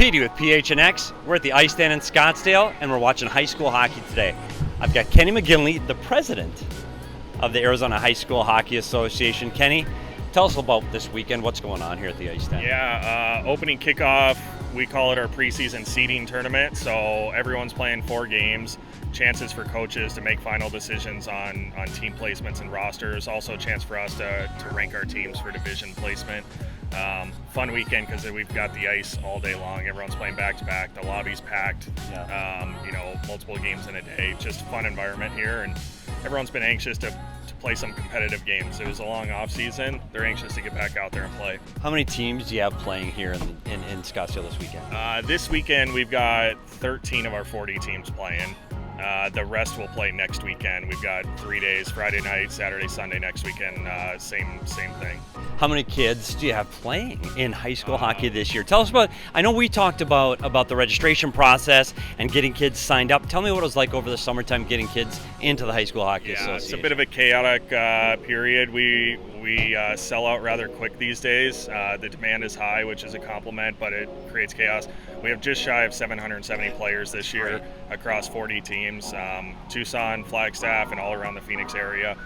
Speedy with PHNX. We're at the ice stand in Scottsdale, and we're watching high school hockey today. I've got Kenny McGinley, the president of the Arizona High School Hockey Association. Kenny, tell us about this weekend. What's going on here at the ice stand? Yeah, opening kickoff. We call it our preseason seeding tournament. So everyone's playing 4 games. Chances for coaches to make final decisions on team placements and rosters. Also a chance for us to rank our teams for division placement. Fun weekend because we've got the ice all day long. Everyone's playing back-to-back. The lobby's packed. Yeah. Multiple games in a day. Just fun environment here, and everyone's been anxious to play some competitive games. It was a long off season. They're anxious to get back out there and play. How many teams do you have playing here in Scottsdale this weekend? This weekend we've got 13 of our 40 teams playing. The rest will play next weekend. We've got 3 days, Friday night, Saturday, Sunday next weekend, same thing. How many kids do you have playing in high school hockey this year? Tell us about, I know we talked about the registration process and getting kids signed up. Tell me what it was like over the summertime getting kids into the High School Hockey Association. It's a bit of a chaotic period. We sell out rather quick these days. The demand is high, which is a compliment, but it creates chaos. We have just shy of 770 players this year across 40 teams, Tucson, Flagstaff, and all around the Phoenix area.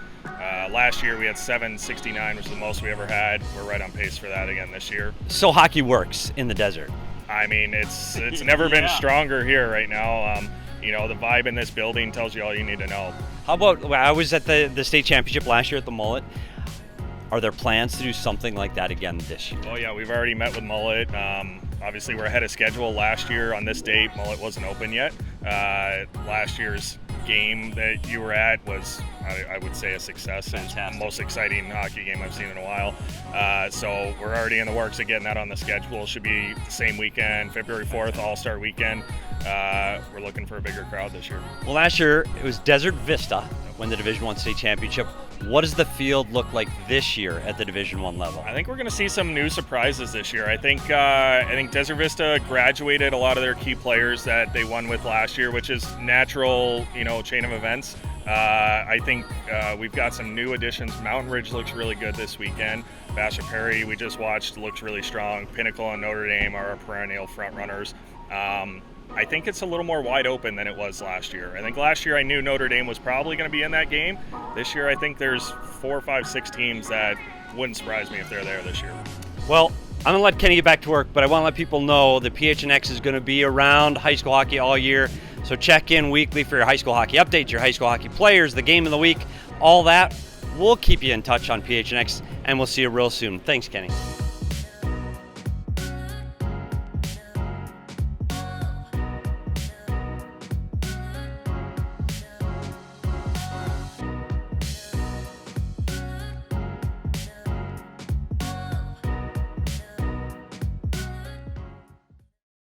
Last year we had 769, which is the most we ever had. We're right on pace for that again this year. So hockey works in the desert. I mean, it's never been stronger here right now. The vibe in this building tells you all you need to know. How about, I was at the state championship last year at the Mullet. Are there plans to do something like that again this year? Oh yeah, we've already met with Mullet. Obviously we're ahead of schedule. Last year on this date, Mullet wasn't open yet. Last year's game that you were at was, I would say, a success. Fantastic. It's the most exciting hockey game I've seen in a while. So we're already in the works of getting that on the schedule. Should be the same weekend, February 4th, All-Star Weekend. We're looking for a bigger crowd this year. Well, last year it was Desert Vista won the Division I state championship. What does the field look like this year at the Division I level? I think we're going to see some new surprises this year. I think Desert Vista graduated a lot of their key players that they won with last year, which is natural, chain of events. I think we've got some new additions. Mountain Ridge looks really good this weekend. Basha Perry, we just watched, looks really strong. Pinnacle and Notre Dame are our perennial front runners. I think it's a little more wide open than it was last year. I think last year I knew Notre Dame was probably going to be in that game. This year I think there's 4, 5, 6 teams that wouldn't surprise me if they're there this year. Well, I'm going to let Kenny get back to work, but I want to let people know that PHNX is going to be around high school hockey all year. So check in weekly for your high school hockey updates, your high school hockey players, the game of the week, all that. We'll keep you in touch on PHNX, and we'll see you real soon. Thanks, Kenny.